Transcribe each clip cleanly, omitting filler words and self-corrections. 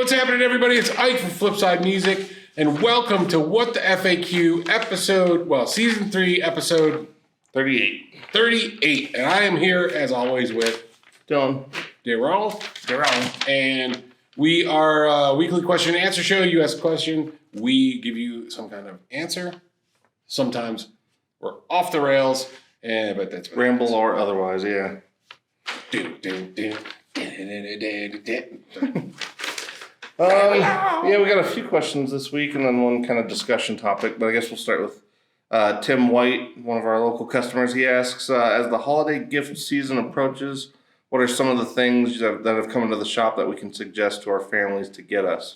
What's happening, everybody? It's Ike from Flipside Music, and welcome to What the F.A.Q. Season 3, episode 38. 38. And I am here, as always, with Dylan. Daryl. And we are a weekly question and answer show. You ask a question, we give you some kind of answer. Sometimes we're off the rails, but that's what Ramble or otherwise, yeah. Yeah, we got a few questions this week and then one kind of discussion topic, but I guess we'll start with Tim White, one of our local customers. He asks, as the holiday gift season approaches, what are some of the things that have come into the shop that we can suggest to our families to get us?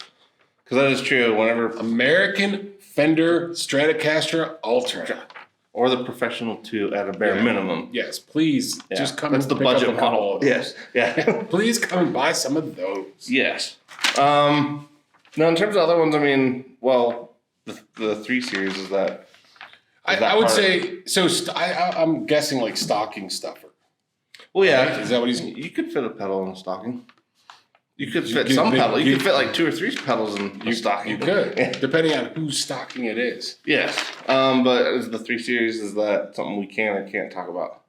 Because that is true. Whenever American Fender Stratocaster Ultra. Or the Professional 2 at a bare minimum. Yes, please just come That's and the pick budget up a couple model. of them. Yes. Yeah. Please come and buy some of those. Yes. Now, in terms of other ones, I mean, well, the 3 Series is that. I would say, so I'm guessing like stocking stuffer. Well, yeah. Right? Is that what he's... You could fit a pedal in a stocking. You could fit some pedal. You could fit like 2 or 3 pedals in a stocking. You could, depending on whose stocking it is. Yes. But as the 3 Series, is that something we can or can't talk about?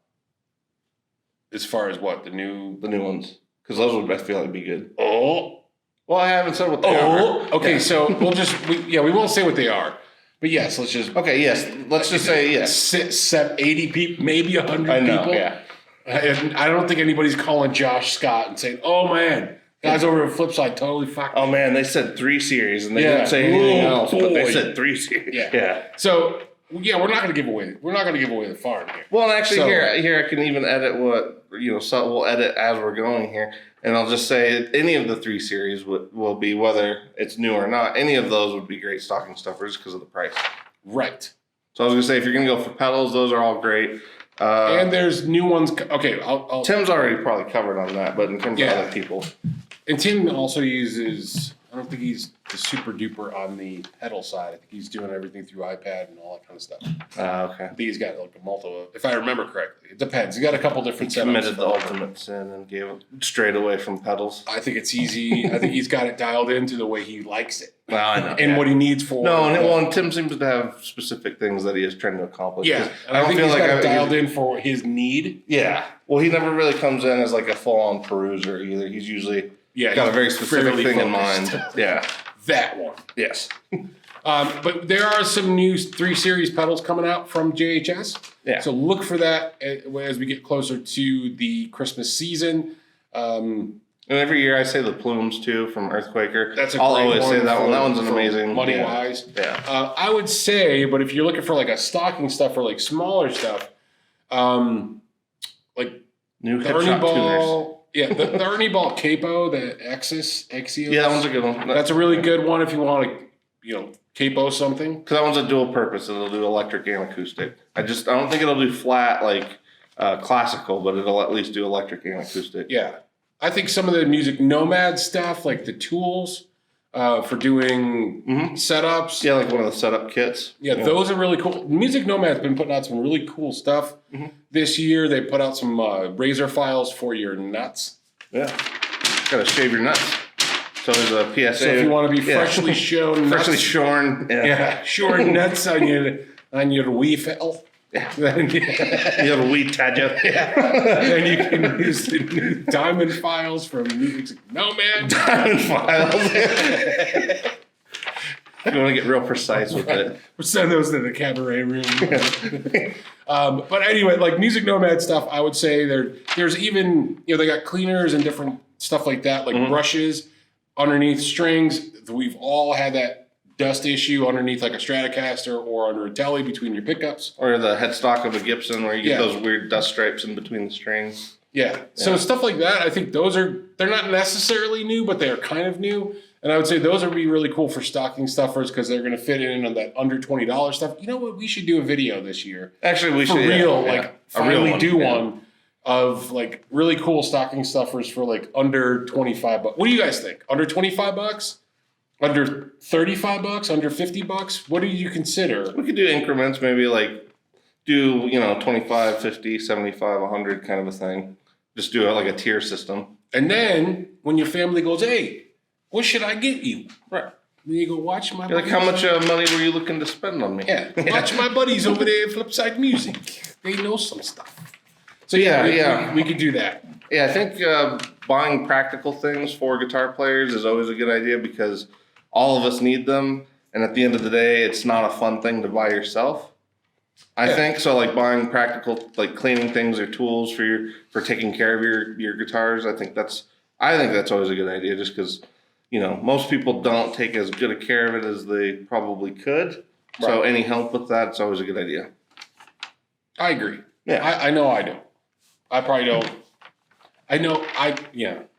As far as what? The new ones. Because those would, I feel like, be good. Oh. Well, I haven't said what they are. Okay, so we'll just, we won't say what they are. But yes, let's just. Okay, yes. Let's just say yes. 80 people, maybe 100 I know, people. yeah. And I don't think anybody's calling Josh Scott and saying, oh man, guys over at Flipside totally fucked. Oh man, they said 3 Series and they didn't say anything else, but they said 3 Series. Yeah. So we're not going to give away. We're not going to give away the farm here. Well, and actually, here I can even edit what So we'll edit as we're going here, and I'll just say any of the 3 Series will be, whether it's new or not. Any of those would be great stocking stuffers because of the price. Right. So I was going to say, if you're going to go for pedals, those are all great. And there's new ones. Okay, I'll Tim's already probably covered on that, but in terms of other people. And Tim also uses, I don't think he's the super duper on the pedal side. I think he's doing everything through iPad and all that kind of stuff. Okay. I think he's got like a multiple, if I remember correctly. It depends. He's got a couple different setups. Committed the ultimate sin and gave it straight away from pedals. I think it's easy. I think he's got it dialed into the way he likes it. Well, I know. And what he needs for. No, and Tim seems to have specific things that he is trying to accomplish. Yeah. I think he's got it dialed in for his need. Yeah. Well, he never really comes in as like a full-on peruser either. He's usually got a very specific thing in mind. Yeah. That one. Yes. But there are some new 3 Series pedals coming out from JHS. Yeah. So look for that as we get closer to the Christmas season. And every year I say the plumes too from Earthquaker. That's a I'll great always one. say that one. That one's an amazing money wise. Yeah. I would say, but if you're looking for like a stocking stuff or like smaller stuff, like new the Ernie Ball. Yeah, the Ernie Ball Capo, the Axios. Yeah, that one's a good one. That's a really good one if you want to, capo something. Because that one's a dual purpose. It'll do electric and acoustic. I don't think it'll do flat like classical, but it'll at least do electric and acoustic. Yeah. I think some of the Music Nomad stuff, like the tools for doing setups. Yeah, like one of the setup kits. Yeah, those are really cool. Music Nomad's been putting out some really cool stuff this year. They put out some razor files for your nuts. Yeah. Got to shave your nuts. So there's a PSA. So if you want to be freshly shorn nuts. Freshly shorn. Yeah, shorn nuts on your wee fiddle. Yeah. You have a wee tadja. Yeah. Then you can use the new diamond files from Music Nomad. Diamond files. You want to get real precise with it. We'll send those to the cabaret room. But anyway, like Music Nomad stuff, I would say there's even, they got cleaners and different stuff like that, like brushes underneath strings. We've all had that dust issue underneath like a Stratocaster or under a Tele between your pickups. Or the headstock of a Gibson where you get those weird dust stripes in between the strings. Yeah. So stuff like that, I think they're not necessarily new, but they are kind of new. And I would say those would be really cool for stocking stuffers because they're going to fit in on that under $20 stuff. You know what? We should do a video this year. Actually, we for should. Real, finally one. Do one of like really cool stocking stuffers for like under $25. What do you guys think? Under $25? Under $35? Under $50? What do you consider? We could do increments, maybe like do, 25, 50, 75, 100 kind of a thing. Just do it like a tier system. And then when your family goes, hey, what should I get you? Right. Then you go watch my. You're like, how much money were you looking to spend on me? Yeah, watch my buddies over there at Flipside Music. They know some stuff. So yeah, we could do that. Yeah, I think buying practical things for guitar players is always a good idea because all of us need them. And at the end of the day, it's not a fun thing to buy yourself. I think so. Like buying practical, like cleaning things or tools for taking care of your guitars. I think that's always a good idea, just because most people don't take as good a care of it as they probably could. Right. So any help with that, it's always a good idea. I agree. Yeah, I know I do. I probably don't. I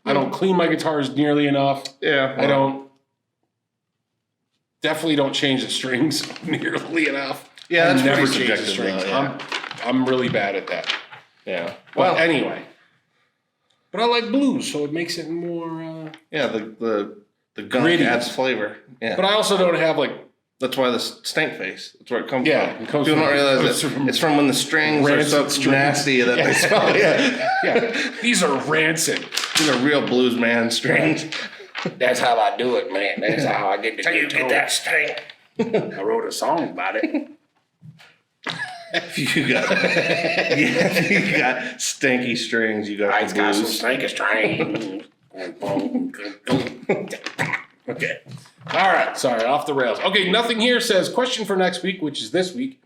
don't clean my guitars nearly enough. Yeah, I don't. Definitely don't change the strings nearly enough. Yeah, that's never pretty change the subjective. strings. Yeah. I'm really bad at that. Yeah. Well, anyway. But I like blues, so it makes it more. The gunk gritty. adds flavor. Yeah. But I also don't have like. That's why the stank face. That's where it comes from. It comes People from, don't realize it's from when the strings are so nasty that they smell. Yeah. These are rancid. These are real blues man strings. That's how I do it, man. That's how I get the How you get that stink? I wrote a song about it. you got stanky strings. You got the got some blues. stinky strings. Okay. All right. Sorry, off the rails. Okay, nothing here says question for next week, which is this week.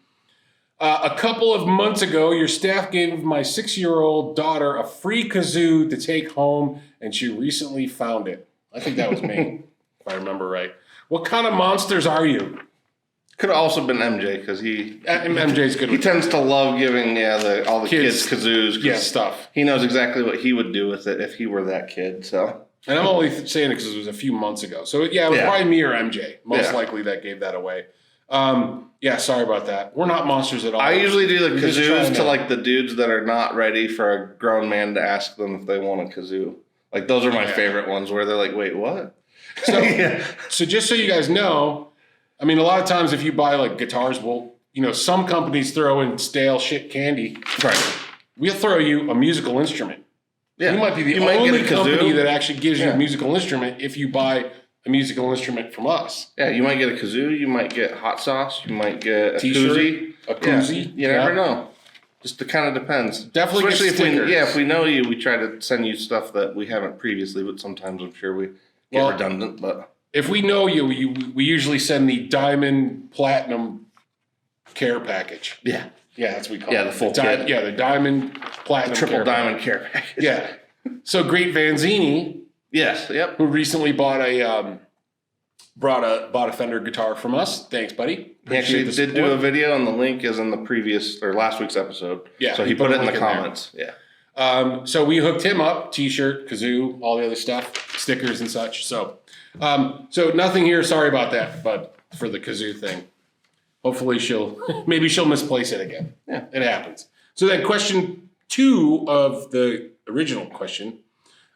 A couple of months ago, your staff gave my 6-year-old daughter a free kazoo to take home, and she recently found it. I think that was me, if I remember right. What kind of monsters are you? Could have also been MJ because MJ's good. He tends to love giving all the kids kazoos. Yeah, stuff. He knows exactly what he would do with it if he were that kid. So. And I'm only saying it because it was a few months ago. So it was probably me or MJ, most likely, that gave that away. Sorry about that. We're not monsters at all. I usually do the kazoos to like the dudes that are not ready for a grown man to ask them if they want a kazoo. Like those are my favorite ones where they're like, wait, what? So, so just so you guys know, I mean, a lot of times if you buy like guitars, some companies throw in stale shit candy. Right. We'll throw you a musical instrument. Yeah. You might be the only company that actually gives you a musical instrument if you buy a musical instrument from us. Yeah, you might get a kazoo, you might get hot sauce, you might get a T-shirt, koozie. a koozie. You never know. Just it kind of depends. Definitely, especially if we know you, we try to send you stuff that we haven't previously. But sometimes I'm sure we get redundant. But if we know you, we usually send the Diamond Platinum Care Package. Yeah, that's what we call it. Yeah, the full kit. Yeah, the Diamond Platinum Triple Diamond Care Package. Yeah. So Great Vanzini. Yes. Yep. Who recently bought a Fender guitar from us. Thanks, buddy. He actually did do a video, and the link is in the previous or last week's episode. Yeah. So he put it in the comments. Yeah. So we hooked him up, T-shirt, kazoo, all the other stuff, stickers and such. So nothing here. Sorry about that, but for the kazoo thing, hopefully maybe she'll misplace it again. Yeah. It happens. So then question 2 of the original question,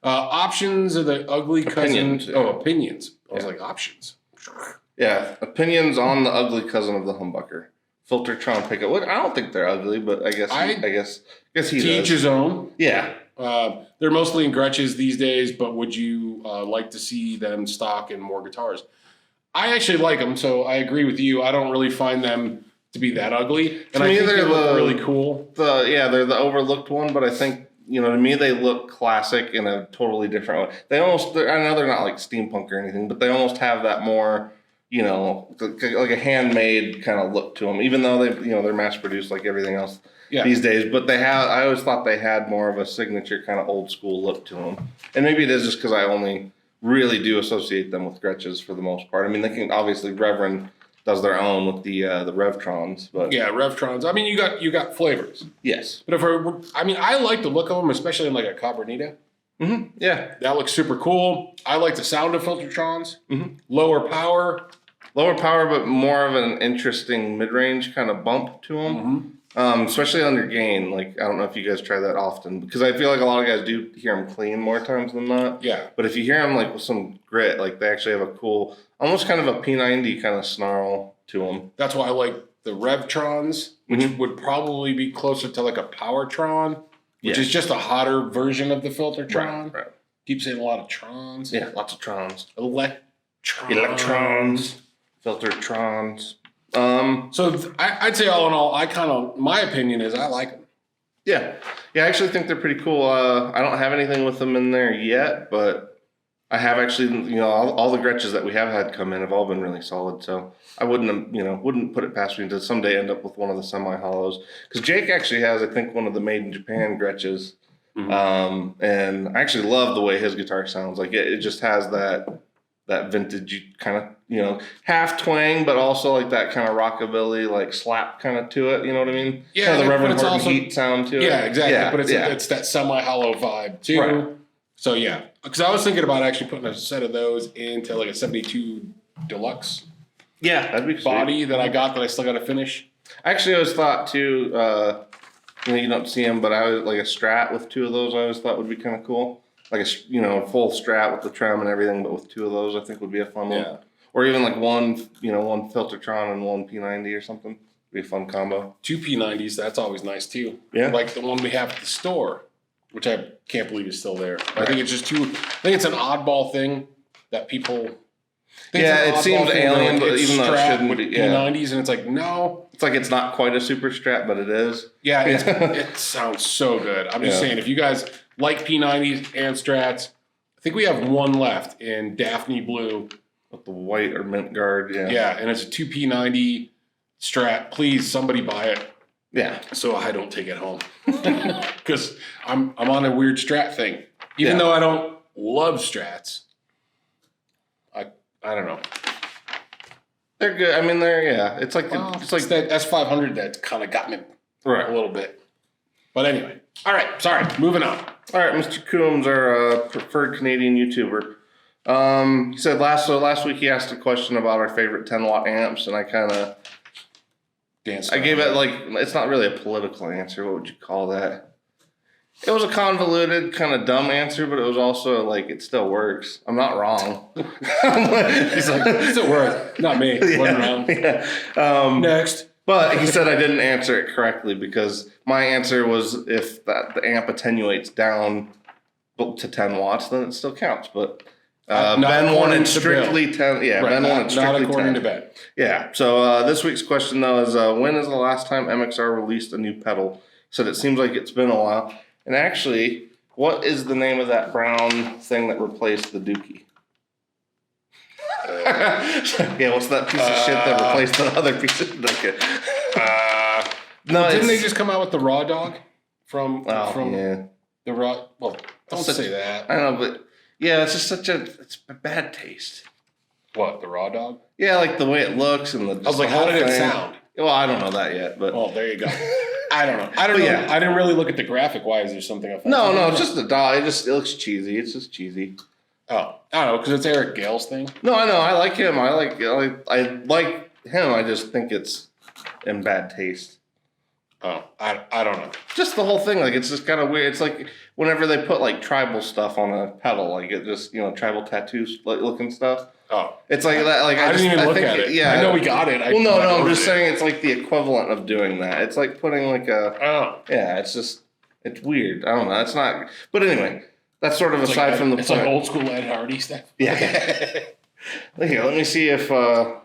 options of the ugly cousin. Opinions. Opinions. I was like, options. Yeah, opinions on the ugly cousin of the humbucker, Filtertron pickup. I don't think they're ugly, but I guess he to each his own. Yeah, they're mostly in Gretches these days, but would you like to see them stock in more guitars? I actually like them, so I agree with you. I don't really find them to be that ugly, and I think they look really cool. They're the overlooked one, but I think. To me, they look classic in a totally different way. I know they're not like steampunk or anything, but they almost have that more, like a handmade kind of look to them, even though they're mass produced like everything else these days. But I always thought they had more of a signature kind of old school look to them. And maybe it is just because I only really do associate them with Gretches for the most part. I mean, they can obviously Reverend does their own with the Revtrons, but Revtrons. I mean, you got flavors. Yes, but I like the look of them, especially in like a Cabernita. Mm-hmm. Yeah, that looks super cool. I like the sound of Filtertrons. Mm-hmm. Lower power, but more of an interesting mid-range kind of bump to them. Mm-hmm. Especially under gain. Like I don't know if you guys try that often because I feel like a lot of guys do hear them clean more times than not. Yeah, but if you hear them like with some grit, like they actually have a cool. Almost kind of a P90 kind of snarl to them. That's why I like the Revtrons, which would probably be closer to like a Powertron, which is just a hotter version of the Filtertron. Right. Keep saying a lot of trons. Yeah, lots of trons. Electrons. Filtertrons. So I'd say all in all, my opinion is I like them. Yeah. Yeah, I actually think they're pretty cool. I don't have anything with them in there yet, but I have actually, all the Gretsches that we have had come in have all been really solid. So I wouldn't put it past me to someday end up with one of the semi-hollows. Because Jake actually has, I think, one of the made in Japan Gretsches. Mm-hmm. And I actually love the way his guitar sounds. Like it just has that vintage kind of, half twang, but also like that kind of rockabilly, like slap kind of to it. You know what I mean? Yeah. Kind of the Reverend Heat sound to it. Yeah, exactly. Yeah, but it's that semi-hollow vibe too. Right. So yeah, because I was thinking about actually putting a set of those into like a 72 Deluxe. Yeah, that'd be body sweet. That I got that I still got to finish. Actually, I always thought too. You don't see them, but I was like a Strat with two of those. I always thought would be kind of cool. Like a full Strat with the trim and everything, but with two of those, I think would be a fun one. Or even like one Filtertron and one P90 or something. Be a fun combo. 2 P90s, that's always nice too. Yeah. Like the one we have at the store, which I can't believe is still there. Right. I think it's it's an oddball thing that people. It seems alien, but even though it shouldn't be. P90s, and it's like, no. It's like it's not quite a super Strat, but it is. Yeah, it sounds so good. I'm just saying, if you guys like P90s and Strats, I think we have one left in Daphne Blue. With the white or mint guard, Yeah, and it's a 2 P90 Strat. Please, somebody buy it. Yeah. So I don't take it home. Because I'm on a weird Strat thing. Even though I don't love Strats. I don't know. They're good. I mean, it's like that S500 that kind of got me a little bit. But anyway. All right. Sorry. Moving on. All right. Mr. Coombs, our preferred Canadian YouTuber. He said last week he asked a question about our favorite 10-watt amps, and I kind of danced. I gave it it's not really a political answer. What would you call that? It was a convoluted, kind of dumb answer, but it was also it still works. I'm not wrong. He's like, it still works. Not me. Wasn't wrong. Yeah. Next. But he said I didn't answer it correctly because my answer was if the amp attenuates down to 10 watts, then it still counts. But Ben wanted strictly 10. Yeah, Ben wanted strictly 10. Not according to Ben. Yeah. So this week's question, though, is when is the last time MXR released a new pedal? He said it seems like it's been a while. And actually, what is the name of that brown thing that replaced the Dookie? What's that piece of shit that replaced the other piece of okay. Didn't they just come out with the Raw Dog from the Raw? Well, don't say that. I know, but it's just it's a bad taste. What, the Raw Dog? Yeah, like the way it looks and the. I was like, how did it sound? Well, I don't know that yet, but. Oh, there you go. I don't know. Yeah. I didn't really look at the graphic. Why is there something offensive? No, it's just the dog. It looks cheesy. It's just cheesy. Oh, I don't know, because it's Eric Gale's thing. No, I know. I like him. I like him. I just think it's in bad taste. Oh, I don't know. Just the whole thing, it's just kind of weird. It's like whenever they put tribal stuff on a pedal, it just tribal tattoos looking stuff. Oh, it's like that. I didn't even look at it. Yeah, I know we got it. I'm just saying it's like the equivalent of doing that. It's like putting it's weird. I don't know. It's not. But anyway, that's sort of aside from the. It's like old school Ed Hardy stuff. Yeah. Here, let me see if.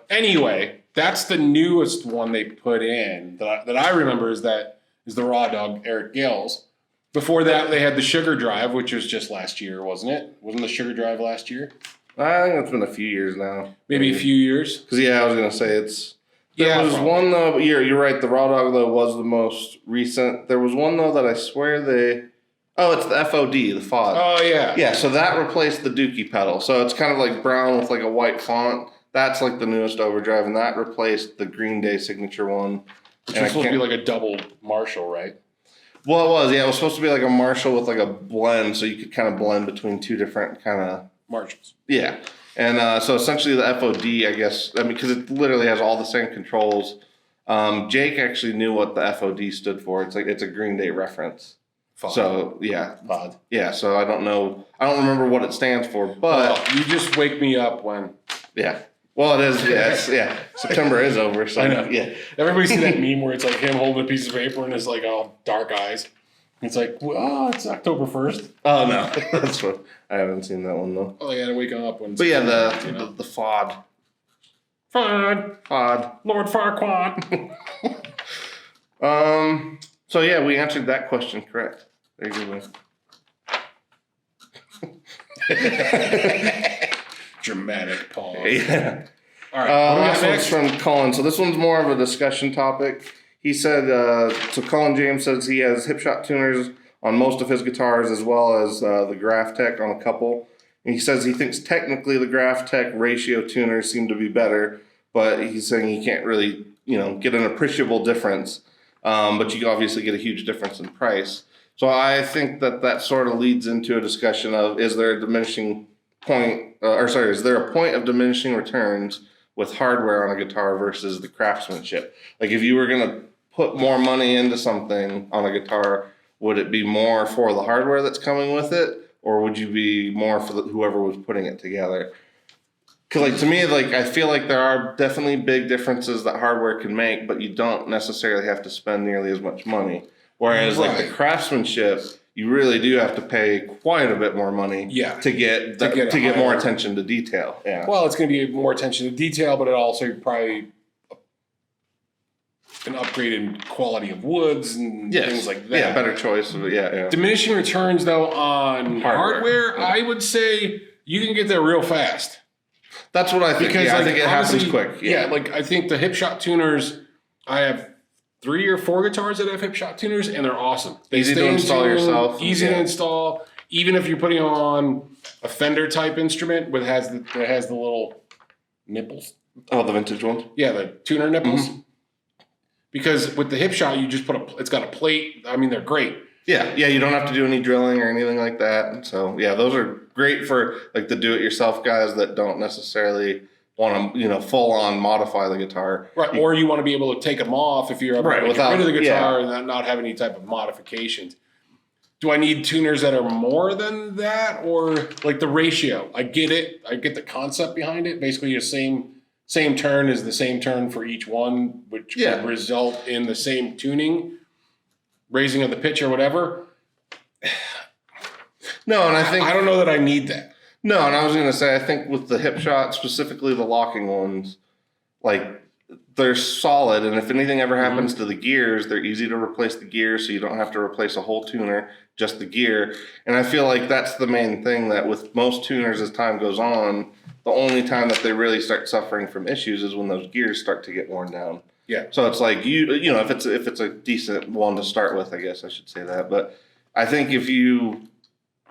Anyway, that's the newest one they put in that I remember is the Raw Dog Eric Gale's. Before that, they had the Sugar Drive, which was just last year, wasn't it? Wasn't the Sugar Drive last year? I think it's been a few years now. Maybe a few years? Because, I was going to say it's... There was one, though, but you're right, the Raw Dog, though, was the most recent. There was one, though, that I swear they... Oh, it's the FOD, the FOD. Oh, yeah. Yeah, so that replaced the Dookie pedal. So it's kind of like brown with a white font. That's the newest overdrive, and that replaced the Green Day signature one. Which was supposed to be a double Marshall, right? Well, it was, yeah. It was supposed to be a Marshall with a blend, so you could kind of blend between two different kind of... Marshalls. Yeah. And so essentially the FOD, I guess, because it literally has all the same controls. Jake actually knew what the FOD stood for. It's a Green Day reference. FOD. So, yeah. FOD. Yeah, so I don't know. I don't remember what it stands for, but... Well, you just wake me up when... Yeah. Well, it is, yeah. September is over, so... I know. Yeah. Everybody see that meme where it's him holding a piece of paper and it's all dark eyes? It's like, well, it's October 1st. Oh no, that's what I haven't seen that one though. Oh, yeah, waking up when. But yeah, you know. the FOD. FOD. Lord Farquaad. So yeah, we answered that question correct. There you go. Dramatic pause. Yeah. All right. What do we Last got one's next? from Colin. So this one's more of a discussion topic. He said, so Colin James says he has hipshot tuners on most of his guitars as well as the Graph Tech on a couple. And he says he thinks technically the Graph Tech ratio tuners seem to be better, but he's saying he can't really, get an appreciable difference. But you obviously get a huge difference in price. So I think that sort of leads into a discussion of, is there a diminishing point, is there a point of diminishing returns with hardware on a guitar versus the craftsmanship? Like if you were going to put more money into something on a guitar, would it be more for the hardware that's coming with it, or would you be more for whoever was putting it together? Because to me, I feel like there are definitely big differences that hardware can make, but you don't necessarily have to spend nearly as much money. Whereas the craftsmanship, you really do have to pay quite a bit more money to get more attention to detail. Yeah. Well, it's going to be more attention to detail, but it also probably an upgraded quality of woods and things like that. Yeah, better choice. Yeah. Diminishing returns, though, on hardware, I would say you can get there real fast. That's what I think. Because I think it happens quick. Yeah, I think the hipshot tuners, I have 3 or 4 guitars that have hipshot tuners, and they're awesome. They easy to install yourself. Easy to install. Even if you're putting on a Fender type instrument that has the little nipples. Oh, the vintage ones? Yeah, the tuner nipples. Mm-hmm. Because with the hipshot, you just it's got a plate. I mean, they're great. Yeah, you don't have to do any drilling or anything like that. So yeah, those are great for the do-it-yourself guys that don't necessarily want to full on modify the guitar. Right, or you want to be able to take them off if you're ever going to get rid of the guitar and not have any type of modifications. Do I need tuners that are more than that, or the ratio? I get it. I get the concept behind it. Basically, the same turn is the same turn for each one, which would result in the same tuning, raising of the pitch or whatever. No, and I don't know that I need that. No, and I was going to say, I think with the hipshot, specifically the locking ones, they're solid, and if anything ever happens to the gears, they're easy to replace the gears, so you don't have to replace a whole tuner, just the gear. And I feel like that's the main thing, that with most tuners as time goes on, the only time that they really start suffering from issues is when those gears start to get worn down. Yeah. So it's if it's a decent one to start with, I guess I should say that. But I think if you,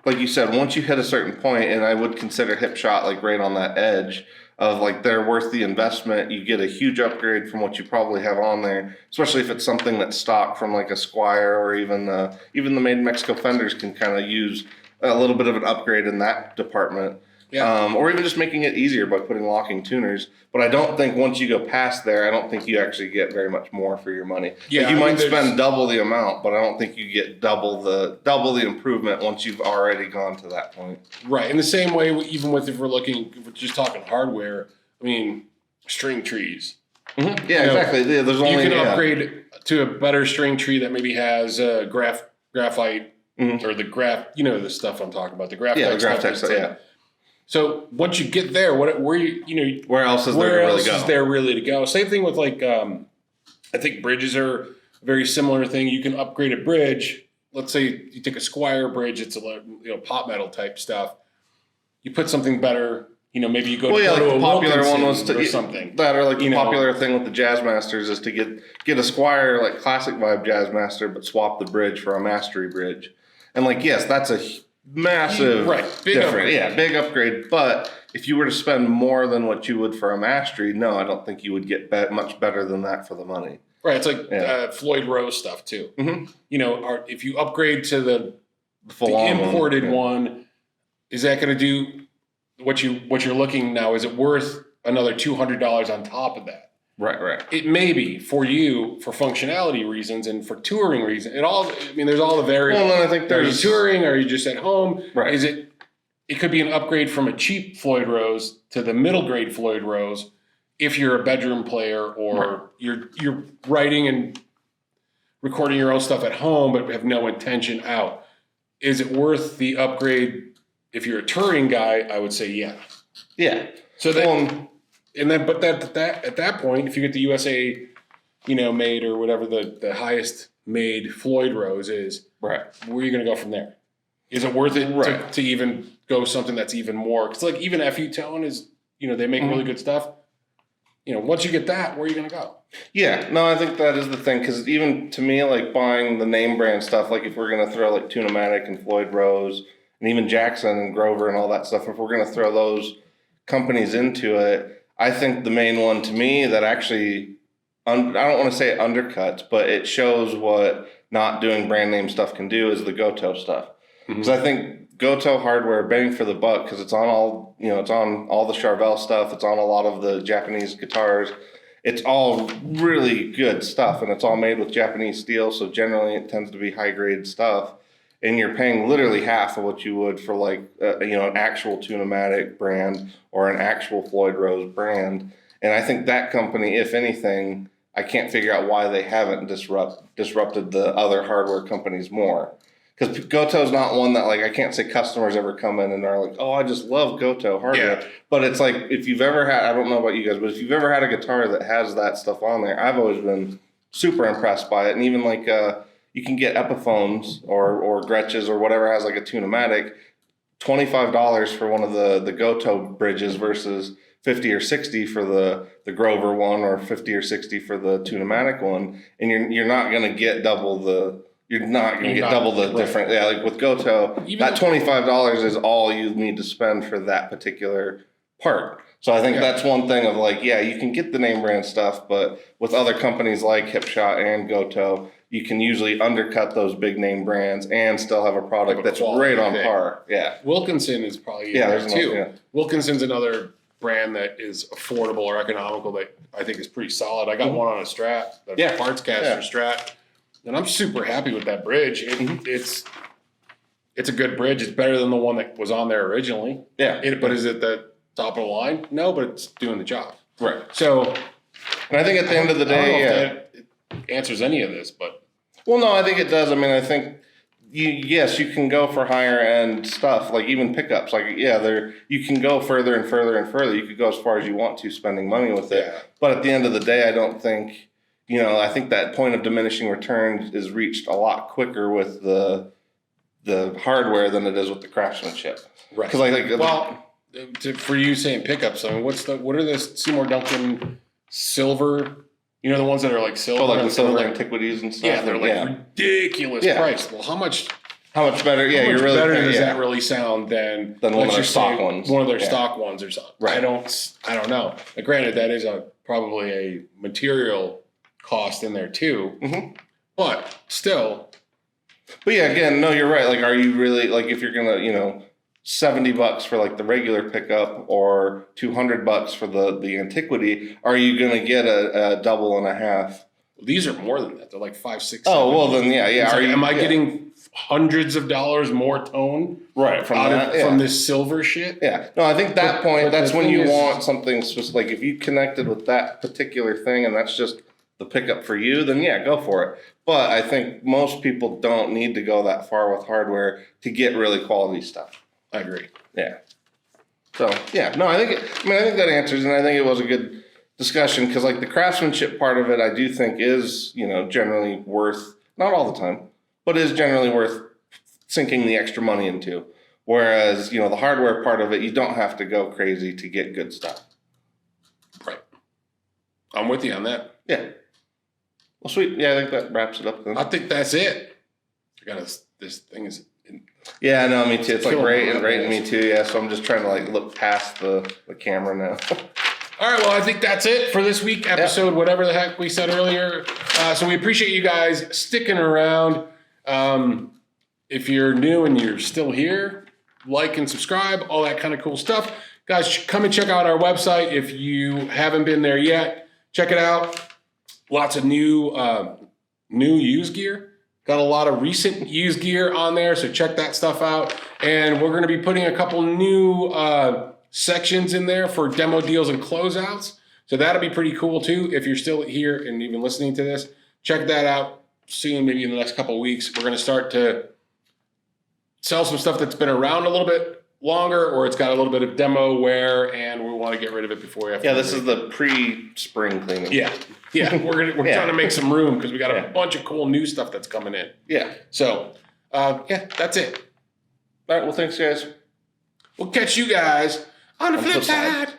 like you said, once you hit a certain point, and I would consider hipshot right on that edge of they're worth the investment. You get a huge upgrade from what you probably have on there, especially if it's something that's stock from a Squire, or even the Made in Mexico Fenders can kind of use a little bit of an upgrade in that department. Yeah. Or even just making it easier by putting locking tuners. But I don't think once you go past there, I don't think you actually get very much more for your money. Yeah, you might spend double the amount, but I don't think you get double the improvement once you've already gone to that point. Right. In the same way, even if we're just talking hardware, I mean, string trees. Mm-hmm. Yeah, exactly. There's only you can upgrade to a better string tree that maybe has graphite or the the stuff I'm talking about. The graphite. Yeah, the graphite stuff. Yeah. So once you get there, where else is there really to go? Same thing with I think bridges are a very similar thing. You can upgrade a bridge. Let's say you take a Squire bridge; it's a pop metal type stuff. You put something better. Maybe you go to the popular one was something that, or the popular thing with the Jazz Masters is to get a Squire classic vibe Jazz Master, but swap the bridge for a Mastery bridge. And yes, that's a massive, big upgrade. Big upgrade. But if you were to spend more than what you would for a Mastery, no, I don't think you would get much better than that for the money. Right, it's Floyd Rose stuff too. Mm-hmm. If you upgrade to the imported one, is that going to do what you're looking now? Is it worth another $200 on top of that? Right. It may be for you for functionality reasons and for touring reasons. There's all the variables. Well, I think are you touring? Are you just at home? Right. It could be an upgrade from a cheap Floyd Rose to the middle grade Floyd Rose if you're a bedroom player or you're writing and recording your own stuff at home but have no intention out. Is it worth the upgrade? If you're a touring guy, I would say yeah. Yeah. So then, but at that point, if you get the USA, made or whatever the highest made Floyd Rose is, right, where are you going to go from there? Is it worth it to even go something that's even more? Because like even F.A.Q tone is, they make really good stuff. Once you get that, where are you going to go? Yeah, no, I think that is the thing, because even to me, like buying the name brand stuff, like if we're going to throw like Tune-O-Matic and Floyd Rose and even Jackson and Grover and all that stuff, if we're going to throw those companies into it, I think the main one to me that actually, I don't want to say it undercuts, but it shows what not doing brand name stuff can do is the Goto stuff. Because I think Goto hardware, bang for the buck, because it's on all, it's on all the Charvel stuff, it's on a lot of the Japanese guitars. It's all really good stuff, and it's all made with Japanese steel, so generally it tends to be high-grade stuff. And you're paying literally half of what you would for like, an actual Tune-O-Matic brand or an actual Floyd Rose brand. And I think that company, if anything, I can't figure out why they haven't disrupted the other hardware companies more. Because Goto's not one that, like, I can't say customers ever come in and are like, oh, I just love Goto hardware. Yeah. But it's like, if you've ever had, I don't know about you guys, but if you've ever had a guitar that has that stuff on there, I've always been super impressed by it. And even like, you can get Epiphones or Gretsches or whatever has like a Tune-O-Matic, $25 for one of the Goto bridges versus 50 or 60 for the Grover one or 50 or 60 for the Tune-O-Matic one. And you're not going to get double the... You're not going to get double the different. Yeah, like with Goto, that $25 is all you need to spend for that particular part. So I think that's one thing of like, yeah, you can get the name brand stuff, but with other companies like Hipshot and Goto, you can usually undercut those big name brands and still have a product that's right on par. Yeah. Wilkinson is probably there too. Wilkinson's another brand that is affordable or economical that I think is pretty solid. I got one on a Strat, the Parts Caster Strat. And I'm super happy with that bridge. It's a good bridge. It's better than the one that was on there originally. Yeah. But is it the top of the line? No, but it's doing the job. Right. So, and I think at the end of the day, it answers any of this, but. Well, no, I think it does. I mean, I think you can go for higher end stuff, like even pickups. Like, you can go further and further and further. You could go as far as you want to spending money with it. Yeah. But at the end of the day, I don't think. I think that point of diminishing returns is reached a lot quicker with the hardware than it is with the craftsmanship. Right. Because for you saying pickups, I mean, what are the Seymour Duncan silver? The ones that are like silver. Oh, like the silver antiquities and stuff. Yeah, they're like ridiculous price. Well, how much better? Yeah, you're really better. Does that really sound than one of their stock ones? One of their stock ones or something. Right. I don't know. Now, granted, that is probably a material cost in there too, but still. But yeah, again, no, you're right. Like, are you really like if you're gonna, $70 for like the regular pickup or $200 for the antiquity? Are you gonna get a double and a half? These are more than that. They're like 5, 6. Oh, well then, yeah. Am I getting hundreds of dollars more tone? Right from this silver shit? Yeah. No, I think that's when you want something specific. Like if you connected with that particular thing and that's just the pickup for you, then go for it. But I think most people don't need to go that far with hardware to get really quality stuff. I agree. Yeah. So no, I think that answers, and I think it was a good discussion because like the craftsmanship part of it, I do think is generally worth, not all the time, but is generally worth sinking the extra money into. Whereas the hardware part of it, you don't have to go crazy to get good stuff. Right. I'm with you on that. Yeah. Well, sweet. Yeah, I think that wraps it up then. I think that's it. This thing is. Yeah, no, me too. It's like right me too. Yeah, so I'm just trying to like look past the camera now. All right, well, I think that's it for this week episode, whatever the heck we said earlier. So we appreciate you guys sticking around. If you're new and you're still here, like and subscribe, all that kind of cool stuff. Guys, come and check out our website if you haven't been there yet. Check it out. Lots of new used gear. Got a lot of recent used gear on there, so check that stuff out. And we're going to be putting a couple new sections in there for demo deals and closeouts. So that'll be pretty cool too. If you're still here and even listening to this, check that out. soon, maybe in the next couple of weeks, we're going to start to sell some stuff that's been around a little bit longer, or it's got a little bit of demo wear, and we want to get rid of it before we have to. Yeah, this is the pre-spring cleaning. Yeah. We're trying to make some room because we got a bunch of cool new stuff that's coming in. Yeah. So, that's it. All right. Well, thanks, guys. We'll catch you guys on the flip side.